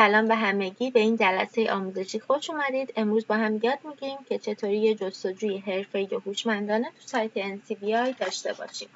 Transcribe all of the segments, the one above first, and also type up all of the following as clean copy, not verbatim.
سلام به همگی. به این جلسه آموزشی خوش اومدید. امروز با هم یاد میگیریم که چطوری یه جستجوی حرفه‌ای و هوشمندانه تو سایت NCBI داشته باشیم.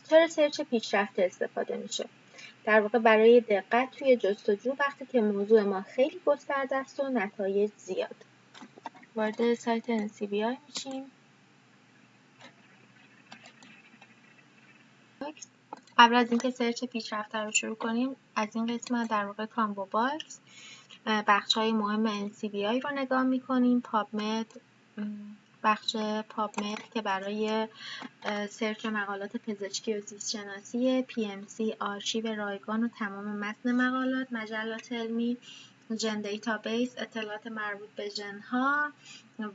چرا سرچ پیشرفته استفاده میشه؟ در واقع برای دقت توی جستجو وقتی که موضوع ما خیلی گسترده است و نتایج زیاد. وارد سایت NCBI میشیم. قبل از اینکه سرچ پیشرفته رو شروع کنیم، از این قسمت در واقع کامبو باکس بخش‌های مهم NCBI رو نگاه می‌کنیم. پابمد، بخش پابمد که برای سرچ مقالات پزشکی و زیست‌شناسی، PMC آرشیو رایگان و تمام متن مقالات، مجلات علمی، ژن دیتابیس اطلاعات مربوط به ژن‌ها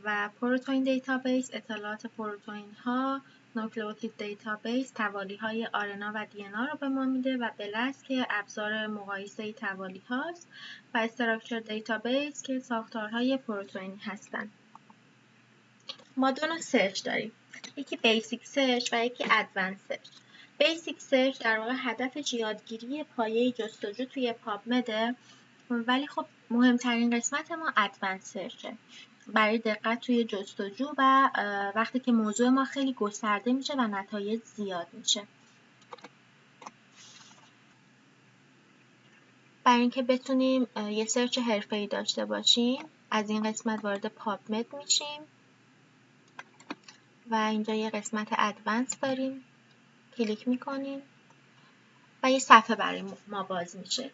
و پروتئین دیتابیس اطلاعات پروتئین‌ها، نوکلئوتید دیتابیس توالیه‌های آرنا و دی‌ان‌آ رو به ما میده و بلس که ابزار مقایسه توالی هاست و استراکچر دیتابیس که ساختارهای پروتئینی هستند. ما دو نوع سرچ داریم، یکی بیسیک سرچ و یکی ادوانس سرچ. بیسیک سرچ در واقع هدفش یادگیری پایه جستجو توی پابمده، ولی خب مهمترین قسمت ما ادوانس سرچه برای دقت توی جستجو و وقتی که موضوع ما خیلی گسترده میشه و نتایج زیاد میشه. برای اینکه بتونیم یه سرچ حرفه‌ای داشته باشیم، از این قسمت وارد پابمد میشیم و اینجا یه قسمت ادوانس داریم، کلیک میکنیم و یه صفحه برای ما باز میشه.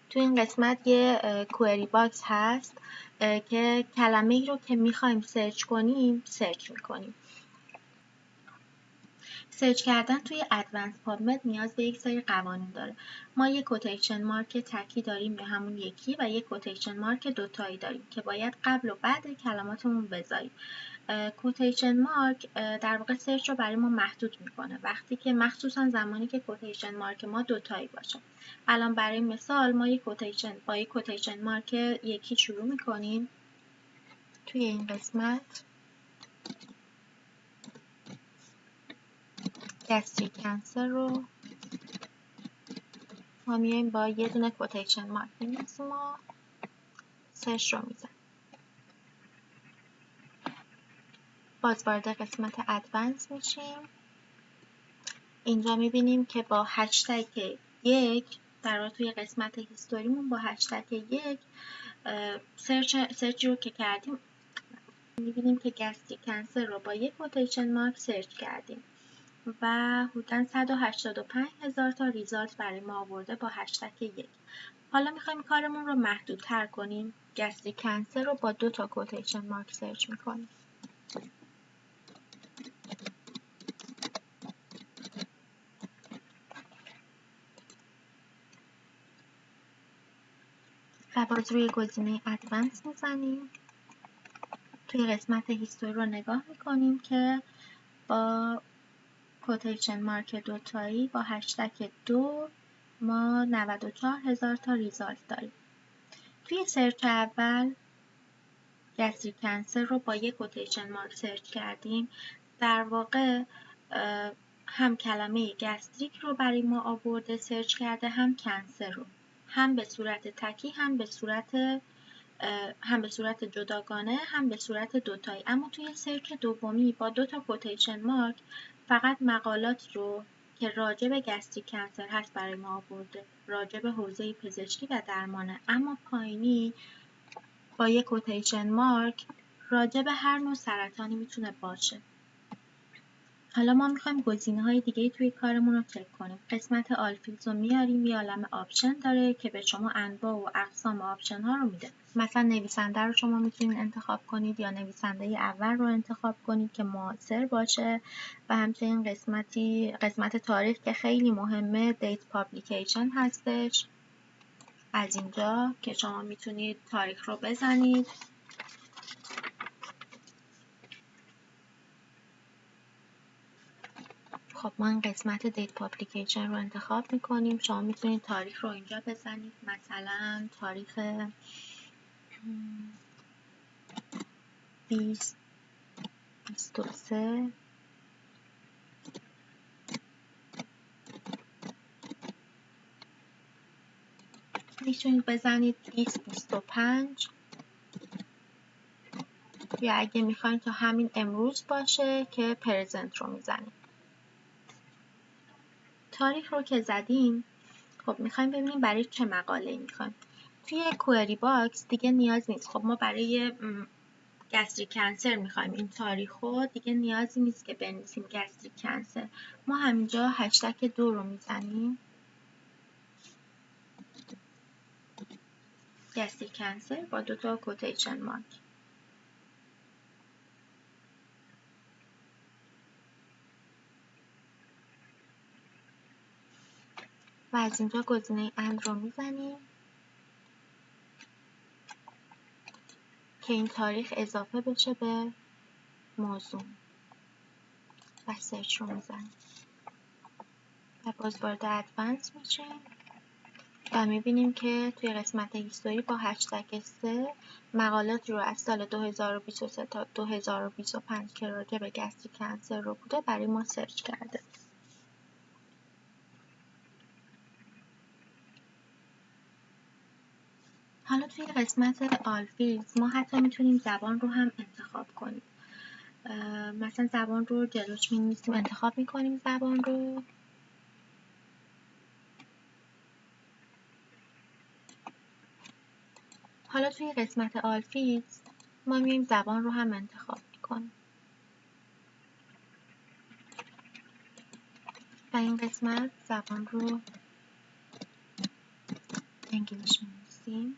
تو این قسمت یه کوئری باکس هست که کلمه ای رو که میخوایم سرچ کنیم سرچ میکنیم. سرچ کردن توی ادوانس پابمد نیاز به یک سری قوانین داره. ما یک کوتیشن مارک تکی داریم یا همون یکی و یک کوتیشن مارک دوتایی داریم که باید قبل و بعد کلماتمون بذاریم. کوتیشن مارک در واقع سرچ رو برای ما محدود میکنه وقتی که مخصوصا زمانی که کوتیشن مارک ما دوتایی باشه. الان برای مثال ما با یک کوتیشن مارک یکی شروع میکنیم. توی این قسمت گستریک کنسر رو ما میایم با یه دونه کوتیشن مارک می‌نویسیم و سرچ رو میزنیم. باز وارد قسمت ادوانس میشیم. اینجا میبینیم که با هشتگ 1 در واقع توی قسمت هیستوریمون با هشتگ 1 سرچی رو که کردیم میبینیم که گستریک کنسر رو با یک کوتیشن مارک سرچ کردیم و حدوداً 185,000 تا ریزالت برای ما آورده با هشتگ 1. حالا میخوایم کارمون رو محدودتر کنیم. گستریک کنسر رو با 2 تا کوتیشن مارک سرچ میکنیم. و باز روی گزینه ادوانس میزنیم. توی قسمت هیستوری رو نگاه میکنیم که با کوتیشن مارک دوتایی با هشتگ 2 ما 94,000 تا ریزالت داریم. توی سرچ اول گستریک کنسر رو با یک کوتیشن مارک سرچ کردیم. در واقع هم کلمه گستریک رو برای ما آورده سرچ کرده، هم کنسر رو، هم به صورت تکی هم به صورت جداگانه هم به صورت دوتایی. اما توی سرچ دومی با 2 تا کوتیشن مارک فقط مقالات رو که راجع به گستریک کنسر هست برای ما آورده، راجع به حوزه پزشکی و درمانه. اما پایینی با یک کوتیشن مارک راجع به هر نوع سرطانی میتونه باشه. حالا ما میخوایم گزینه‌های دیگه توی کارمون رو چک کنیم. قسمت آل فیلدز رو میاریم، یه عالمه آپشن داره که به شما انواع و اقسام آپشن ها رو میده. مثلا نویسنده رو شما میتونید انتخاب کنید یا نویسنده اول رو انتخاب کنید که معاصر باشه و همچنین قسمت تاریخ که خیلی مهمه، دیت پابلیکیشن هستش. از اینجا که شما میتونید تاریخ رو بزنید. خب ما این قسمت دیت پابلیکیشن رو انتخاب میکنیم. شما میتونید تاریخ رو اینجا بزنید، مثلا تاریخ 2023 میتونید بزنید 2025 یا اگه میخواین تا همین امروز باشه که پرزنت رو میزنید. تاریخ رو که زدیم، خب میخوایم ببینیم برای چه مقاله میخوایم. توی کوئری باکس دیگه نیاز نیست. خب ما برای گستریک کنسر میخوایم این تاریخ رو، دیگه نیازی نیست که بنویسیم گستریک کنسر. ما همینجا هشتگ 2 رو میزنیم، گستریک کنسر با 2 تا کوتیشن مارک و از اینجا گزینه اند رو میزنیم که این تاریخ اضافه بشه به موضوع و سرچ رو میزنیم و باز وارد ادوانس میشیم و میبینیم که توی قسمت هیستوری با هشتگ 3 مقالات رو از سال 2023 تا 2025 که راجع به گستریک کنسر رو بوده برای ما سرچ کرده. حالا توی قسمت آلفیلز ما حتی میتونیم زبان رو هم انتخاب کنیم. مثلا زبان رو جلوش می‌نویسیم، انتخاب میکنیم زبان رو. حالا توی قسمت آلفیلز ما میایم زبان رو هم انتخاب میکنیم و این قسمت زبان رو انگلیش می‌نویسیم.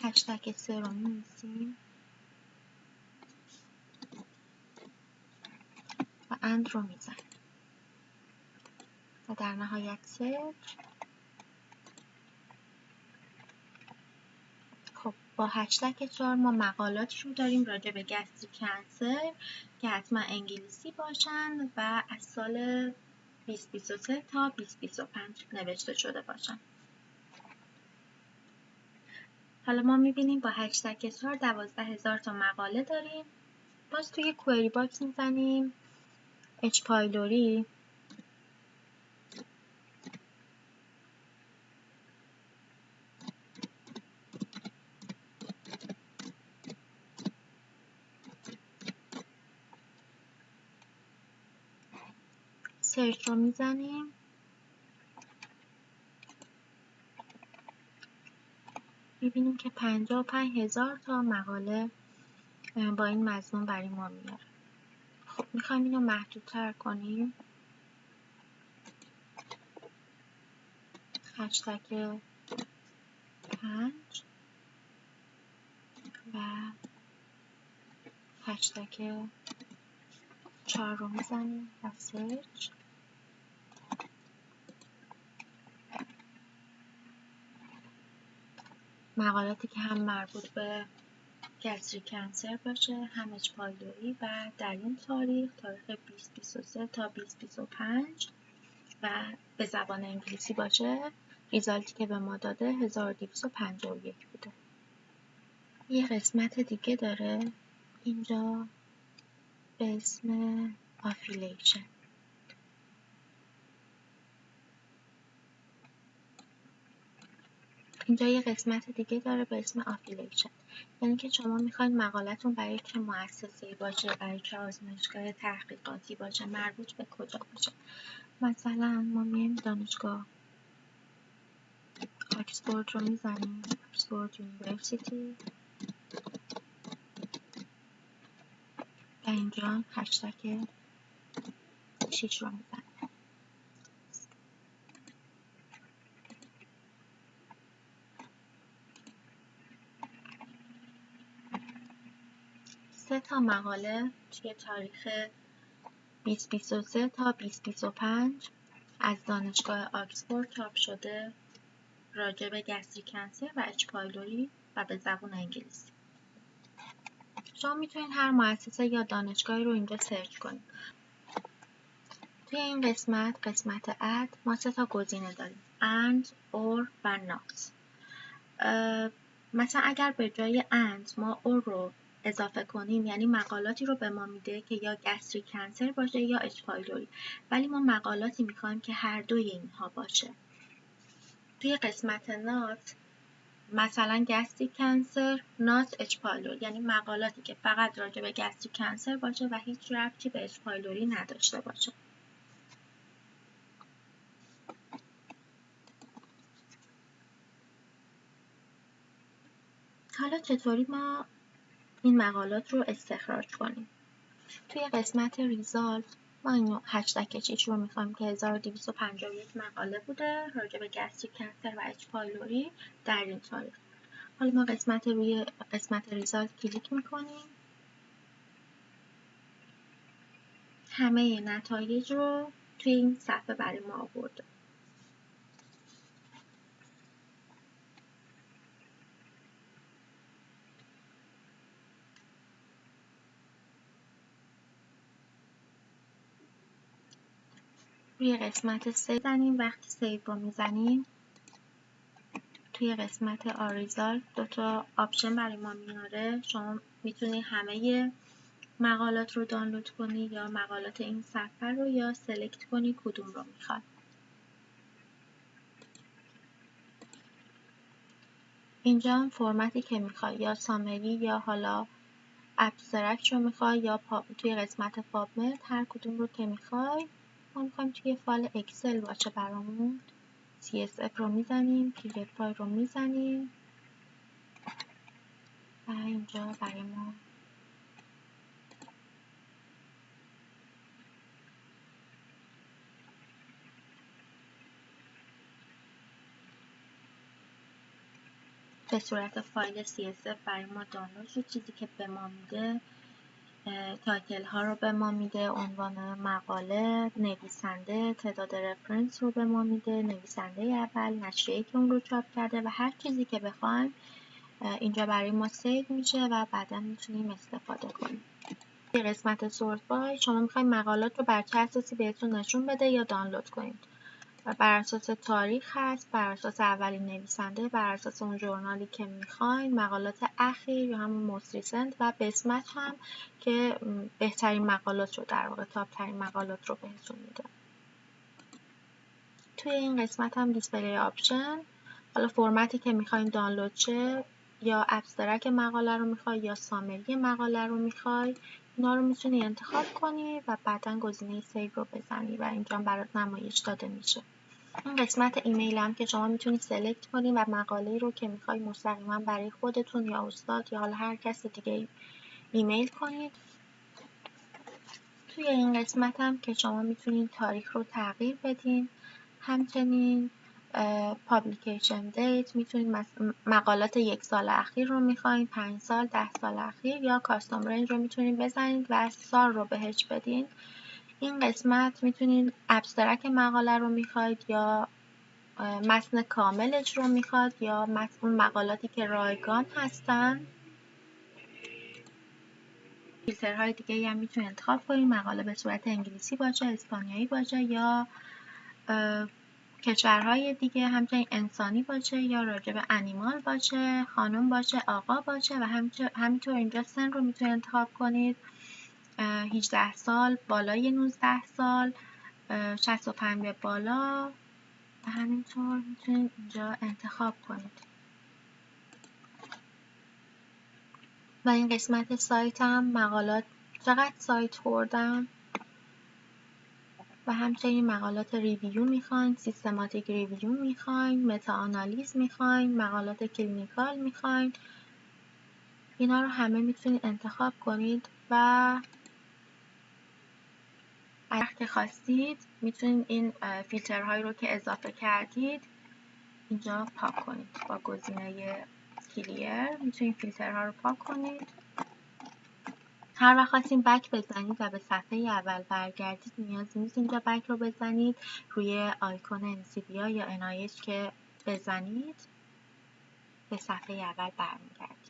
هشتگ 3 رو می‌نویسیم و اند رو میزنیم و در نهایت سرچ. خب با هشتگ 4 ما مقالاتی رو داریم راجع به گستریک کنسر که حتما انگلیسی باشن و از سال 2023 تا 2025 نوشته شده باشن. حالا ما می‌بینیم با هشتگ 4 12,000 تا مقاله داریم. باز توی کوئری باکس میزنیم اچ پایلوری سرچ رو میزنیم. می‌بینیم که 55,000 تا مقاله با این مضمون برای ما میاره. خب میخوایم اینو محدودتر کنیم. هشتگ 5 و هشتگ 4 رو میزنیم و سرچ. مقالاتی که هم مربوط به گستریک کنسر باشه، هم اچ پایلوری و در این تاریخ 2023 تا 2025 و به زبان انگلیسی باشه. ریزالتی که به ما داده 1251 بوده. یه قسمت دیگه داره اینجا به اسم آفیلیشن. اینجا یه قسمت دیگه داره به اسم آفیلیشن، یعنی که شما میخواید مقالتون برای چه مؤسسه‌ای باشه، برای چه آزمایشگاه تحقیقاتی باشه، مربوط به کجا باشه. مثلا ما میایم دانشگاه آکسفورد رو میزنیم، آکسفورد یونیورسیتی و اینجا هشتگ 6 رو میزنیم. سه تا مقاله توی تاریخ 2023 تا 2025 از دانشگاه آکسفورد چاپ شده راجع به گستریک کنسر و اچ پایلوری و به زبان انگلیسی. شما میتونید هر مؤسسه یا دانشگاهی رو اینجا سرچ کنید. توی این قسمت اد ما 3 تا گزینه داریم: and، or و not. مثلا اگر به جای and ما or رو اضافه کنیم، یعنی مقالاتی رو به ما میده که یا گستریک کنسر باشه یا اچ پایلوری، ولی ما مقالاتی میخوایم که هر دوی اینها باشه. توی قسمت نات مثلا گستریک کنسر نات اچ پایلوری، یعنی مقالاتی که فقط راجع به گستریک کنسر باشه و هیچ ربطی به اچ پایلوری نداشته باشه. حالا چطوری ما این مقالات رو استخراج کنیم؟ توی قسمت ریزالت ما این هشتگ چیش رو میخوایم که 1251 مقاله بوده راجع به گستریک کنسر و اچ پایلوری در این تاریخ. حالا ما روی قسمت ریزالت کلیک میکنیم، همه نتایج رو توی این صفحه برای ما آورده. روی قسمت سیو زنیم. وقتی سیو رو میزنیم توی قسمت آریزالت دوتا آپشن برای ما میاره. شما میتونی همه مقالات رو دانلود کنی یا مقالات این صفحه رو، یا سلکت کنی کدوم رو میخواد. اینجا هم فرمتی که میخوای، یا سامری یا حالا ابسترکت رو میخوای یا توی قسمت پابمد، هر کدوم رو که میخوای. ما میخوایم توی فایل اکسل باشه برامون. CSV رو میزنیم، پیریود فایل رو میزنیم و اینجا برای ما به صورت فایل CSV برای ما دانلود شد. چیزی که به ما میده تایتل ها رو به ما میده، عنوان مقاله، نویسنده، تعداد رفرنس رو به ما میده، نویسنده اول، نشریه‌ای که اون رو چاپ کرده و هر چیزی که بخوایم اینجا برای ما سیو میشه و بعدا میتونیم استفاده کنیم. توی قسمت سورت بای شما میخوایم مقالات رو بر چه اساسی بهتون نشون بده یا دانلود کنید. بر اساس تاریخ هست، بر اساس اولین نویسنده، بر اساس اون ژورنالی که میخواین، مقالات اخیر یا همون موست ریسنت و بسمت هم که بهترین مقالات رو در واقع تاپ ترین مقالات رو بهتون میده. توی این قسمت هم دیسپلی آپشن، حالا فرمتی که میخواین دانلود شه، یا ابسترکت مقاله رو میخوای یا سامری مقاله رو میخوای، اینا رو میتونی انتخاب کنی و بعدا گزینه سیو رو بزنی و اینجا برات نمایش داده میشه. این قسمت ایمیل هم که شما میتونید سلکت کنید و مقاله رو که میخوای مستقیما برای خودتون یا استاد یا حالا هر کس دیگه ایمیل کنید. توی این قسمت هم که شما میتونید تاریخ رو تغییر بدین، همچنین پابلیکیشن دیت میتونید مقالات 1 سال اخیر رو میخواین، 5 سال، 10 سال اخیر، یا کاستوم رنج رو میتونید بزنید و سال رو بهش بدین. این قسمت میتونید ابسترکت مقاله رو میخواید یا متن کاملش رو میخواد یا اون مقالاتی که رایگان هستن. فیلترهای دیگه هم میتونید انتخاب کنید، مقاله به صورت انگلیسی باشه، اسپانیایی باشه یا کشورهای دیگه، همچنین انسانی باشه یا راجع به انیمال باشه، خانم باشه، آقا باشه و همینطور اینجا سن رو میتونید انتخاب کنید، 18 سال، بالای 19 سال، 65 به بالا و همینطور میتونید اینجا انتخاب کنید. و این قسمت سایت هم مقالات چقدر سایت خوردن و همچنین مقالات ریویو میخواین، سیستماتیک ریویو میخواین، متا آنالیز میخواین، مقالات کلینیکال میخواین، اینا رو همه میتونید انتخاب کنید و اگر که خواستید میتونید این فیلترهایی رو که اضافه کردید اینجا پاک کنید. با گزینه کلیر میتونید فیلترها رو پاک کنید. هر وقت خواستین بک بزنید و به صفحه اول برگردید نیازی نیست اینجا بک رو بزنید، روی آیکون NCBI یا NIH که بزنید به صفحه اول برمیگردید.